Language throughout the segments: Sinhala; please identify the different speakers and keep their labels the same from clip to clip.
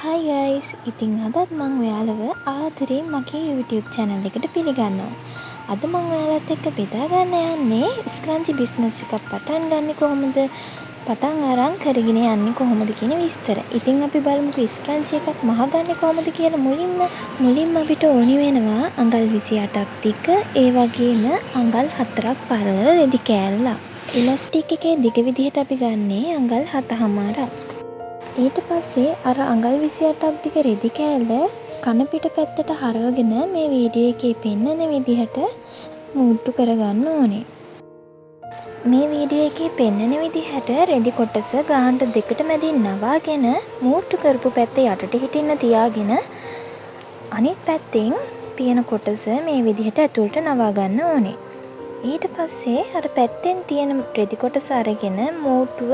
Speaker 1: Hi guys, ඉතින් අදත් මම ඔයාලව ආදරේ මගේ YouTube channel එකට පිළිගන්නවා. අද මම ඔයාලත් එක්ක බෙදා ගන්න යන්නේ ස්ක්‍රන්චි බිස්නස් එකක් පටන් ගන්නේ කොහොමද? පටන් අරන් කරගෙන යන්නේ කොහොමද කියන විස්තර. ඉතින් අපි බලමුකෝ ස්ක්‍රන්චි එකක් මහගන්නේ කොහොමද කියලා මුලින්ම අපිට ඕනි වෙනවා අඟල් 28ක් දිග, ඒ වගේම අඟල් 4ක් පරල රෙදි කෑල්ලක්. ඉලාස්ටික් එකේ දිග විදිහට අපි ගන්නේ අඟල් 7.5ක්. ඊට පස්සේ අර අඟල් 28ක් දිග රෙදි කෑල්ල කන පිට පැත්තට හරවගෙන මේ වීඩියෝ එකේ පෙන්නන විදිහට මූට්ටු කරගන්න ඕනේ. මේ වීඩියෝ එකේ පෙන්නන විදිහට රෙදි කොටස ගානට දෙකට මැදින් නවාගෙන මූට්ටු කරපු පැත්ත යටට හිටින්න තියාගෙන අනිත් පැත්තෙන් තියෙන කොටස මේ විදිහට ඇතුළට නවා ගන්න ඕනේ. ඊට පස්සේ අර පැත්තෙන් තියෙන රෙදි කොටස අරගෙන මූට්ටුව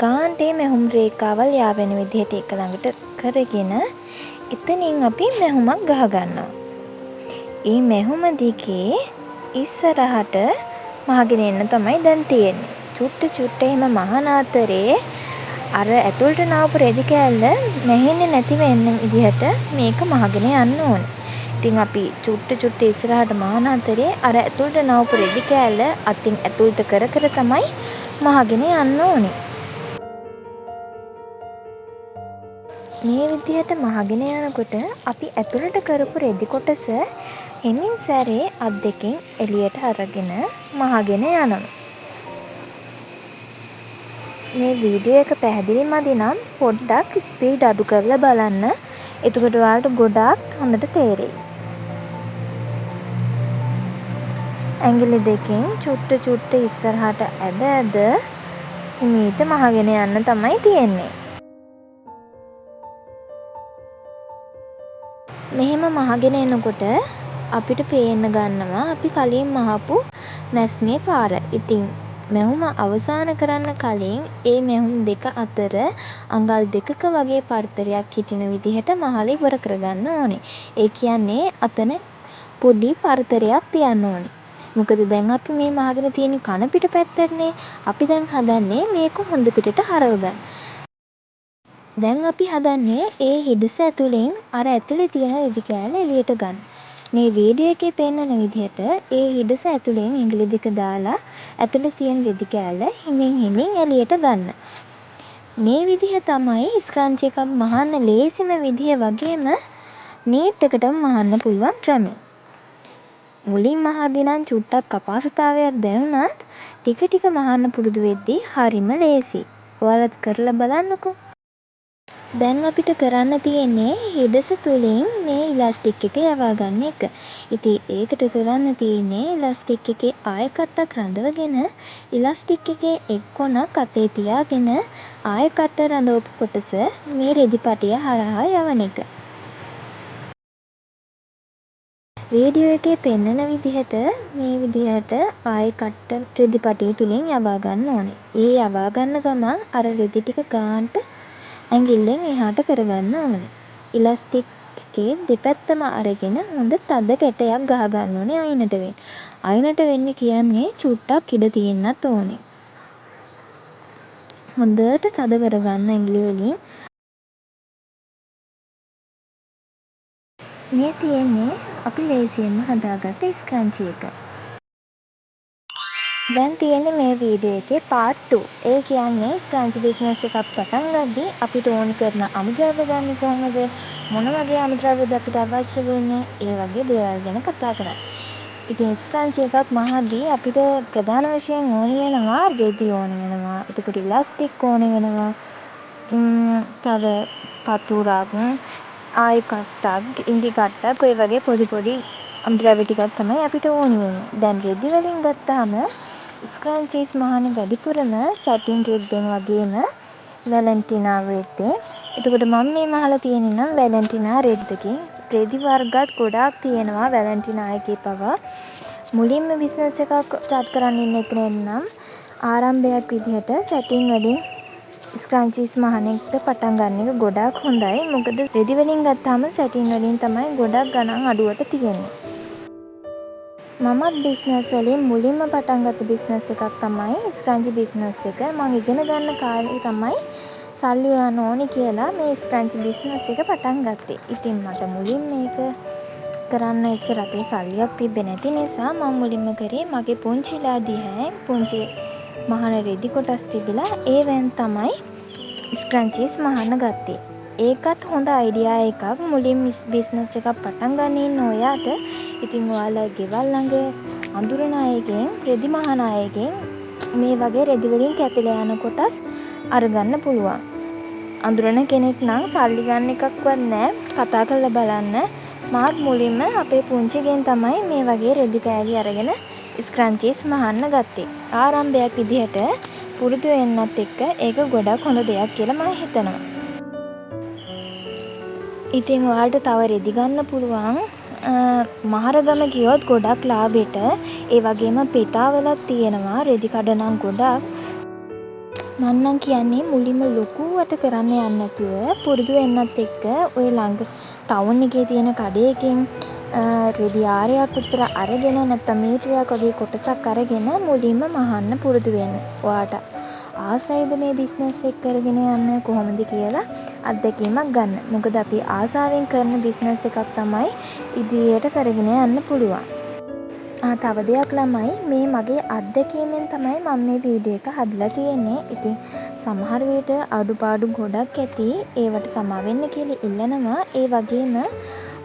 Speaker 1: ගාන්ටේ මෙහුම් රේඛාවල් යාවෙන විදිහට එක ළඟට කරගෙන එතනින් අපි මෙහුමක් ගහගන්නවා. මේ මෙහුම දිගේ ඉස්සරහට මහගෙන එන්න තමයි දැන් තියෙන්නේ. චුට්ට එහෙම මහන අතරේ අර ඇතුළට නාවපු රෙදි කෑල්ල නැහෙන්නේ නැති වෙන්න විදිහට මේක මහගෙන යන්න ඕනේ. ඉතින් අපි චුට්ට ඉස්සරහට මහන අතරේ අර ඇතුළට නාවපු රෙදි කෑල්ල අතින් ඇතුළට කර තමයි මහගෙන යන්න ඕනේ. මේ විදිහට මහගෙන යනකොට අපි ඇතුළට කරපු රෙදි කොටස හිමින් සැරේ අත් දෙකෙන් එළියට අරගෙන මහගෙන යනවා. මේ වීඩියෝ එක පැහැදිලි මදි නම් පොඩ්ඩක් ස්පීඩ් අඩු කරලා බලන්න. එතකොට ඔයාලට ගොඩාක් හොඳට තේරෙයි. ඇඟිලි දෙකෙන් චුට්ට ඉස්සරහට ඇද හිමීට මහගෙන යන්න තමයි තියෙන්නේ. මෙහෙම මහගෙන එනකොට අපිට පේන්න ගන්නවා අපි කලින් මහපු මැස්මේ පාර. ඉතින් මෙහුම අවසන් කරන්න කලින් ඒ මෙහුම් දෙක අතර අඟල් 2ක වගේ පරතරයක් හිටින විදිහට මහලා ඉවර කරගන්න ඕනේ. ඒ කියන්නේ අතන පොඩි පරතරයක් තියන්න ඕනේ. මොකද දැන් අපි මේ මහගෙන තියෙන කන පිට පැත්තටනේ. අපි දැන් හදන්නේ මේක හොඳ පිටට හරව ගන්න. දැන් අපි හදන්නේ ඒ හිඩස ඇතුලෙන් අර ඇතුලේ තියෙන රෙදි කෑල්ල එළියට ගන්න. මේ වීඩියෝ එකේ පෙන්නන විදිහට ඒ හිඩස ඇතුලෙන් ඉඟිලි දෙක දාලා ඇතුලේ තියෙන රෙදි කෑල්ල හිමින් එළියට ගන්න. මේ විදිහ තමයි ස්ක්‍රන්ච් එකක් මහන්න ලේසිම විදිහ වගේම නීට් එකටම මහන්න පුළුවන් ක්‍රමය. මුලින් මහද්දී නම් චුට්ටක් අපහසුතාවයක් දැනුණත් ටික මහන්න පුරුදු වෙද්දී හරිම ලේසියි. ඔයාලත් කරලා බලන්නකෝ. දැන් අපිට කරන්න තියෙන්නේ හිඩස තුලින් මේ ඉලාස්ටික් එක යවා ගන්න එක. ඉතින් ඒකට කරන්න තියෙන්නේ ඉලාස්ටික් එකේ ආය කට්ටක් රඳවගෙන ඉලාස්ටික් එකේ එක් කොනක් අතේ තියාගෙන ආය කට්ට රඳවපු කොටස මේ රෙදි පටිය හරහා යවන එක. වීඩියෝ එකේ පෙන්නන විදිහට මේ විදිහට ආය කට්ට රෙදි පටිය තුලින් යවා ගන්න ඕනේ. ඒ යවා ගන්න ගමන් අර රෙදි ටික ගානට ඇඟිල්ලෙන් එහාට කරගන්න ඕනේ. ඉලාස්ටික් එකේ දෙපැත්තම අරගෙන හොඳ තද කැටයක් ගහගන්න ඕනේ අයිනට වෙන්න. අයිනට වෙන්නේ කියන්නේ චුට්ටක් ඉඩ තියෙන්නත් ඕනේ. හොඳට තද කරගන්න ඇඟිලි වලින්. මේ තියෙන්නේ අපි ලේසියෙන්ම හදාගත්ත ස්ක්‍රන්චි එක. දැන් තියෙන්නේ මේ වීඩියෝ එකේ part 2. ඒ කියන්නේ ස්ක්‍රන්චි බිස්නස් එකක් පටන් ගද්දී අපිට ඕන කරන අමුද්‍රව්‍ය ගන්න කොහොමද? මොන වගේ අමුද්‍රව්‍යද අපිට අවශ්‍ය වෙන්නේ? ඒ වගේ දේවල් ගැන කතා කරන්නේ. ඉතින් ස්ක්‍රන්චි එකක් මහද්දී අපිට ප්‍රධාන වශයෙන් ඕන වෙනවා රෙදි ඕන වෙනවා. එතකොට ඉලාස්ටික් ඕන වෙනවා. තව පතුරක්, ආයි කට්ටක්, ඉඟි කට්ටක් ඔය වගේ පොඩි අමුද්‍රව්‍ය ටිකක් තමයි අපිට ඕන වෙන්නේ. දැන් රෙදි වලින් ගත්තාම ස්ක්‍රන්චීස් මහන්නේ වැඩිපුරම සැටින් රෙද්දෙන් වගේම වැලන්ටිනා රෙද්දෙන්. එතකොට මම මේ මහලා තියෙන්නේ නම් වැලන්ටිනා රෙද්දකින්. රෙදි වර්ගත් ගොඩාක් තියෙනවා වැලන්ටිනා එකේ පවා. මුලින්ම බිස්නස් එකක් ස්ටාර්ට් කරන්න ඉන්න කෙනෙක් නම් ආරම්භයක් විදිහට සැටින් වලින් ස්ක්‍රන්චීස් මහන එක්ක පටන් ගන්න එක ගොඩාක් හොඳයි. මොකද රෙදි වලින් ගත්තාම සැටින් වලින් තමයි ගොඩක් ගණන් අඩුවට තියෙන්නේ. මමත් බිස්නස් වලින් මුලින්ම පටන් ගත්ත බිස්නස් එකක් තමයි ස්ක්‍රන්චි බිස්නස් එක. මම ඉගෙන ගන්න කාලේ තමයි සල්ලි හොයන්න ඕනි කියලා මේ ස්ක්‍රන්චි බිස්නස් එක පටන් ගත්තේ. ඉතින් මට මුලින් මේක කරන්න එච්චර අතේ සල්ලියක් තිබ්බේ නැති නිසා මම මුලින්ම කරේ මගේ පුංචිලා දිහා පුංචි මහන රෙදි කොටස් තිබිලා ඒවෙන් තමයි ස්ක්‍රන්චීස් මහන්න ගත්තේ. ඒකත් හොඳ අයිඩියා එකක්. මුලින් බිස්නස් එකක් පටන් ගන්න ඉන්න ඔයාට ඉතින් ඔයාලා ගෙවල් ළඟ අඳුරන අයගෙන් රෙදි මහන අයගෙන් මේ වගේ රෙදි වලින් කැපිලා යන කොටස් අරගන්න පුළුවන්. අඳුරන කෙනෙක් නම් සල්ලි ගන්න එකක්වත් නැහැ. කතා කරලා බලන්න. මාත් මුලින්ම අපේ පුංචිගෙන් තමයි මේ වගේ රෙදි කෑලි අරගෙන ස්ක්‍රන්චීස් මහන්න ගත්තේ. ආරම්භයක් විදිහට පුරුදු වෙන්නත් එක්ක ඒක ගොඩක් හොඳ දෙයක් කියලා මම හිතනවා. ඉතින් ඔයාලට තව රෙදි ගන්න පුළුවන්. මහරගම ගියොත් ගොඩක් ලාභෙට ඒ වගේම පෙටාවලත් තියෙනවා රෙදි කඩ නම් ගොඩක්. මම නම් කියන්නේ මුලින්ම ලොකුවට කරන්න යන්න නැතුව පුරුදු වෙන්නත් එක්ක ඔය ළඟ ටවුන් එකේ තියෙන කඩේකින් රෙදි ආරයක් විතර අරගෙන නැත්නම් මීටරයක් වගේ කොටසක් අරගෙන මුලින්ම මහන්න පුරුදු වෙන්න. ඔයාට ආසයිද මේ බිස්නස් එක කරගෙන යන්න කොහොමද කියලා අත්දැකීමක් ගන්න. මොකද අපි ආසාවෙන් කරන බිස්නස් එකක් තමයි ඉදිරියට කරගෙන යන්න පුළුවන්. තව දෙයක් ළමයි මේ මගේ අත්දැකීමෙන් තමයි මම මේ වීඩියෝ එක හදලා තියෙන්නේ. ඉතින් සමහර විට අඩුපාඩු ගොඩක් ඇති. ඒවට සමා වෙන්න කියලා ඉල්ලනවා. ඒ වගේම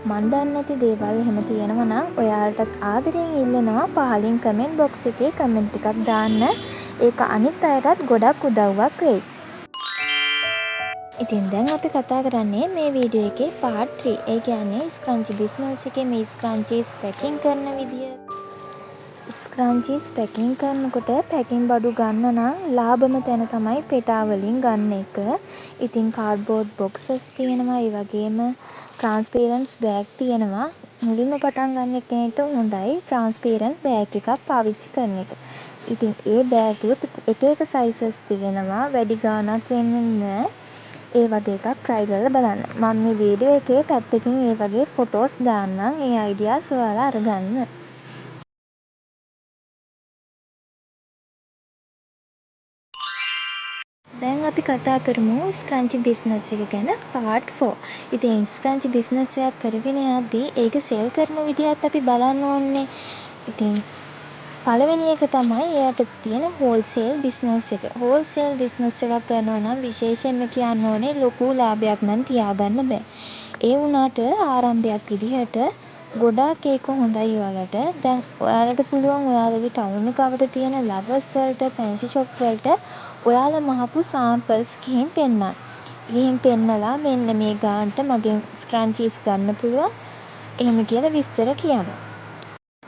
Speaker 1: මන් දන්නේ නැති දේවල් එහෙම තියෙනවා නම් ඔයාලටත් ආදරෙන් ඉල්ලනවා පහලින් කමෙන්ට් බොක්ස් එකේ කමෙන්ට් එකක් දාන්න. ඒක අනිත් අයටත් ගොඩක් උදව්වක් වෙයි. ඉතින් දැන් අපි කතා කරන්නේ මේ වීඩියෝ එකේ part 3. ඒ කියන්නේ ස්ක්‍රන්චි බිස්නස් එකේ මේ ස්ක්‍රන්චීස් පැකින් කරන විදිය. ස්ක්‍රන්චීස් පැකින් කරනකොට පැකින් බඩු ගන්න නම් ලාභම තැන තමයි පෙටා වලින් ගන්න එක. ඉතින් කාඩ්බෝඩ් බොක්සස් තියෙනවා. ඒ වගේම ට්‍රාන්ස්පරන්ට් බෑග් තියෙනවා. මුලින්ම පටන් ගන්න කෙනෙක්ට හොඳයි ට්‍රාන්ස්පරන්ට් බෑග් එකක් පාවිච්චි කරන එක. ඉතින් ඒ බෑග් එක එක සයිසස් තියෙනවා. වැඩි ගාණක් වෙන්නේ නැහැ. ඒ වගේ එකක් try කරලා බලන්න. මම මේ වීඩියෝ එකේ පැත්තකින් ඒ වගේ ෆොටෝස් දාන්නම්. ඒ අයිඩියාස් ඔයාලා අරගන්න. දැන් අපි කතා කරමු ස්ක්‍රන්චි බිස්නස් එක ගැන part 4. ඉතින් ස්ක්‍රන්චි බිස්නස් එකක් කරගෙන යද්දී ඒක සෙල් කරන විදිහත් අපි බලන්න ඕනේ. ඉතින් පළවෙනි එක තමයි එයාට තියෙන හෝල්සේල් බිස්නස් එක. හෝල්සේල් බිස්නස් එකක් කරනවා නම් විශේෂයෙන්ම කියන්න ඕනේ ලොකු ලාභයක් නම් තියාගන්න බෑ. ඒ වුණාට ආරම්භයක් විදිහට ගොඩාක් ඒක හොඳයි ඔයාලට. දැන් ඔයාලට පුළුවන් ඔයාලගේ ටවුන් එක අවට තියෙන ලවර්ස් වලට ෆැන්සි ෂොප් වලට ඔයාලා මහපු සාම්පල්ස් ගිහින් පෙන්නන්න. ගිහින් පෙන්නලා මෙන්න මේ ගානට මගෙන් ස්ක්‍රන්චීස් ගන්න පුළුවන්. එහෙම කියලා විස්තර කියන්න.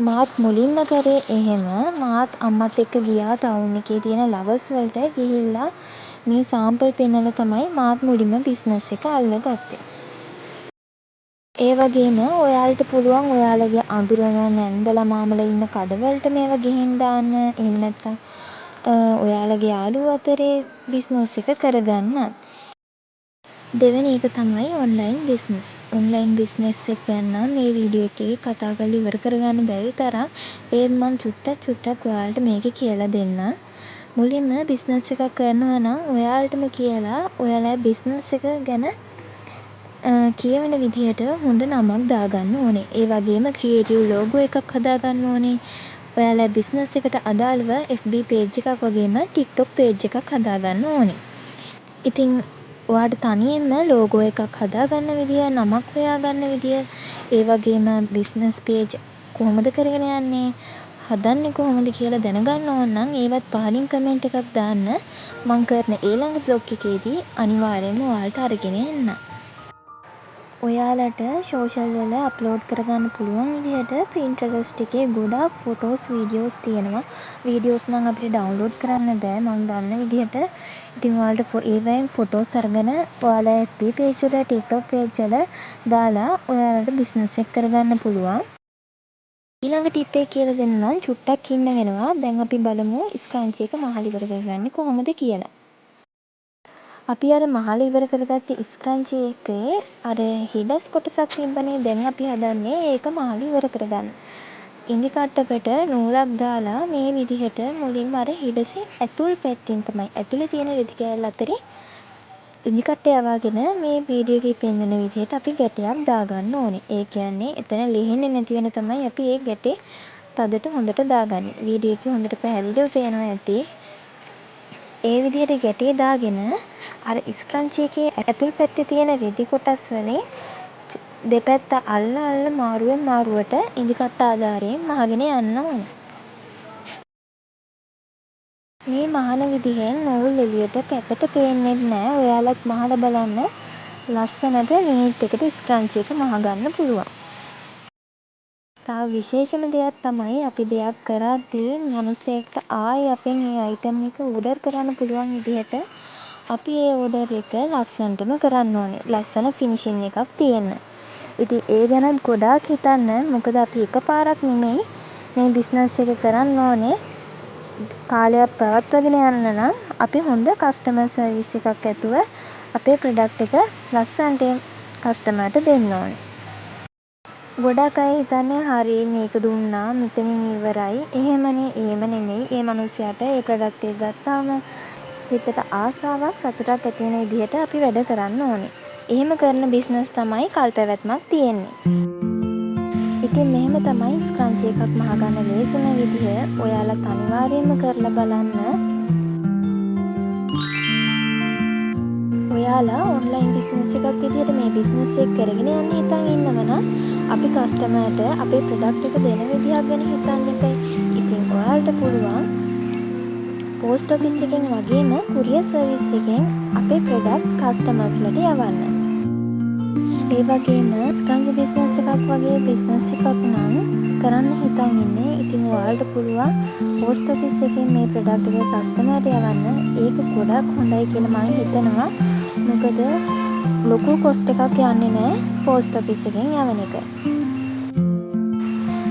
Speaker 1: මාත් මුලින්ම කරේ එහෙම. මාත් අම්මත් එක්ක ගියා ටවුන් එකේ තියෙන ලවර්ස් වලට ගිහිල්ලා මේ සාම්පල් පෙන්නලා තමයි මාත් මුලින්ම බිස්නස් එක අල්ලගත්තේ. ඒ වගේම ඔයාලට පුළුවන් ඔයාලගේ අඳුරන නැන්දලා මාමලා ඉන්න කඩවලට මේවා ගිහින් දාන්න. එහෙම නැත්නම් ඔයාලගේ යාළුවෝ අතරේ බිස්නස් එක කරගන්න. දෙවෙනි එක තමයි ඔන්ලයින් බිස්නස්. ඔන්ලයින් බිස්නස් එක ගැන මේ වීඩියෝ එකේ කතා කරලා ඉවර කරගන්න බැරි තරම් ඒත් මම චුට්ටක් ඔයාලට මේකේ කියලා දෙන්න. මුලින්ම බිස්නස් එකක් කරනවා නම් ඔයාලටම කියලා ඔයාලා බිස්නස් එක ගැන කියවන විදිහට හොඳ නමක් දාගන්න ඕනේ. ඒ වගේම ක්‍රියේටිව් ලෝගෝ එකක් හදාගන්න ඕනේ. ඔයාලා බිස්නස් එකට අදාළව FB page එකක් වගේම TikTok page එකක් හදාගන්න ඕනේ. ඉතින් ඔයාට තනියෙන්ම ලෝගෝ එකක් හදාගන්න විදිය, නමක් හොයාගන්න විදිය, ඒ වගේම බිස්නස් page කොහොමද කරගෙන යන්නේ, හදන්නේ කොහොමද කියලා දැනගන්න ඕන නම් ඒවත් පහලින් කමෙන්ට් එකක් දාන්න. මම කරන ඊළඟ vlog එකේදී අනිවාර්යයෙන්ම ඔයාලට අරගෙන එන්න. ඔයාලට සෝෂල් වල අප්ලෝඩ් කරගන්න පුළුවන් විදිහට Pinterest එකේ ගොඩාක් ෆොටෝස් වීඩියෝස් තියෙනවා. වීඩියෝස් නම් අපිට ඩවුන්ලෝඩ් කරන්න බෑ මම දන්න විදිහට. ඉතින් ඔයාලට ඒවයින් ෆොටෝස් අරගෙන ඔයාලා FB page වල TikTok page වල දාලා ඔයාලට බිස්නස් එක කරගන්න පුළුවන්. ඊළඟ ටිප් එක කියලා දෙන්නම්. චුට්ටක් ඉන්න වෙනවා. දැන් අපි බලමු ස්ක්‍රන්චි එක මහල ඉවර කරගන්නේ කොහොමද කියලා. අපි අර මහල ඉවර කරගත්ත ස්ක්‍රන්චි එකේ අර හිඩස් කොටසක් තිබ්බනේ. දැන් අපි හදන්නේ ඒක මහල ඉවර කරගන්න. ඉඳි කට්ටකට නූලක් දාලා මේ විදිහට මුලින්ම අර හිඩසේ ඇතුල් පැත්තෙන් තමයි ඇතුලේ තියෙන රෙදි කෑල්ල අතරේ ඉදි කට්ටේ යවාගෙන මේ වීඩියෝ එකේ පෙන්වන විදිහට අපි ගැටයක් දාගන්න ඕනේ. ඒ කියන්නේ එතන ලිහින්නේ නැති වෙන තමයි අපි ඒ ගැටේ තදට හොඳට දාගන්නේ. වීඩියෝ එකේ හොඳට පැහැදිලිව පේනවා ඇති. ඒ විදිහට ගැටේ දාගෙන අර ස්ක්‍රන්චි එකේ ඇතුල් පැත්තේ තියෙන රෙදි කොටස් වලින් දෙපැත්ත අල්ල මාරුවෙන් මාරුවට ඉදි කට්ට ආධාරයෙන් මහගෙන යන්න ඕනේ. මේ මහන විදිහෙන් නූල් එළියට කැතට පේන්නේ නැහැ. ඔයාලත් මහලා බලන්න. ලස්සනට නීට් එකට ස්ක්‍රන්චි එක මහගන්න පුළුවන්. තව විශේෂම දෙයක් තමයි අපි දෙයක් කරද්දී මිනිස්සෙක්ට ආයේ අපෙන් ඒ අයිටම් එක ඕඩර් කරන්න පුළුවන් විදිහට අපි ඒ ඕඩර් එක ලස්සනටම කරන්න ඕනේ. ලස්සන ෆිනිෂින් එකක් තියෙන්න. ඉතින් ඒ ගැනත් ගොඩාක් හිතන්න. මොකද අපි එකපාරක් නෙමෙයි මේ බිස්නස් එක කරන්න ඕනේ. කාලයක් පවත්වාගෙන යන්න නම් අපි හොඳ කස්ටමර් සර්විස් එකක් ඇතුව අපේ ප්‍රොඩක්ට් එක ලස්සනට කස්ටමර්ට දෙන්න ඕනේ. ගොඩක් අය හිතන්නේ හරි මේක දුන්නා මෙතනින් ඉවරයි. එහෙමනේ. එහෙම නෙමෙයි. ඒ මනුස්සයාට ඒ ප්‍රොඩක්ට් එක ගත්තාම හිතට ආසාවක් සතුටක් ඇති වෙන විදිහට අපි වැඩ කරන්න ඕනේ. එහෙම කරන බිස්නස් තමයි කල්පැවැත්මක් තියෙන්නේ. ඉතින් මෙහෙම තමයි ස්ක්‍රන්චි එකක් මහගන්න ලේසිම විදිහ. ඔයාලත් අනිවාර්යයෙන්ම කරලා බලන්න. ඔයාලා ඔන්ලයින් බිස්නස් එකක් විදිහට මේ බිස්නස් එක කරගෙන යන්න හිතන් ඉන්නවනම් අපි කස්ටමර්ට අපේ ප්‍රොඩක්ට් එක දෙන විදිහක් ගැන හිතන්න එපා. ඉතින් ඔයාලට පුළුවන් පෝස්ට් ඔෆිස් එකෙන් වගේම කුරියර් සර්විස් එකෙන් අපේ ප්‍රොඩක්ට් කස්ටමර්ස්ලට යවන්න. ඒ වගේම ස්ක්‍රන්චි බිස්නස් එකක් වගේ බිස්නස් එකක් නම් කරන්න හිතන් ඉන්නේ. ඉතින් ඔයාලට පුළුවන් පෝස්ට් ඔෆිස් එකෙන් මේ ප්‍රොඩක්ට් එක කස්ටමර්ට යවන්න. ඒක ගොඩක් හොඳයි කියලා මම හිතනවා. මොකද ලොකු කොස්ට් එකක් යන්නේ නැහැ පෝස්ට් ඔෆිස් එකෙන් යවන එක.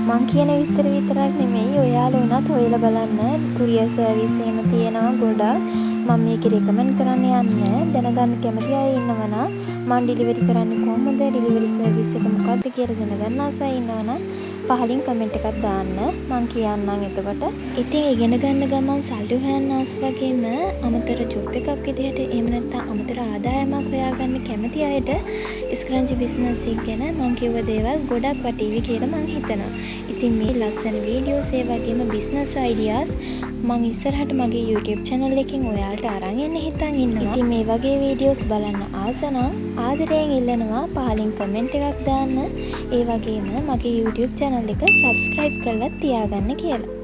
Speaker 1: මං කියන විස්තර විතරක් නෙමෙයි ඔයාලා උනත් හොයලා බලන්න. කුරියර් සර්විස් එහෙම තියෙනවා ගොඩක්. මම මේක රෙකමන්ඩ් කරන්න යන්නේ. දැනගන්න කැමති අය ඉන්නවා නම් මම ඩිලිවරි කරන්නේ කොහොමද? ඩිලිවරි සර්විස් එක මොකක්ද කියලා දැනගන්න ආස ඉන්නවා නම් පහලින් කමෙන්ට් එකක් දාන්න. මං කියන්නම් එතකොට. ඉතින් ඉගෙන ගන්න ගමන් සල්ලි හොයන්න ආස වගේම අමතර ජොබ් එකක් විදිහට එහෙම නැත්නම් අමතර ආදායමක් හොයාගන්න කැමති අයට ස්ක්‍රන්චි බිස්නස් එක ගැන මං කිව්ව දේවල් ගොඩක් වටීවි කියලා මං හිතනවා. ඉතින් මේ ලස්සන වීඩියෝස් ඒ වගේම බිස්නස් අයිඩියාස් මං ඉස්සරහට මගේ YouTube channel එකෙන් ඔයාලට අරන් එන්න හිතන් ඉන්නවා. ඉතින් මේ වගේ වීඩියෝස් බලන්න ආස නම් ආදරයෙන් ඉල්ලනවා පහලින් කමෙන්ට් එකක් දාන්න. ඒ වගේම මගේ YouTube channel එක subscribe කරලා තියාගන්න කියලා.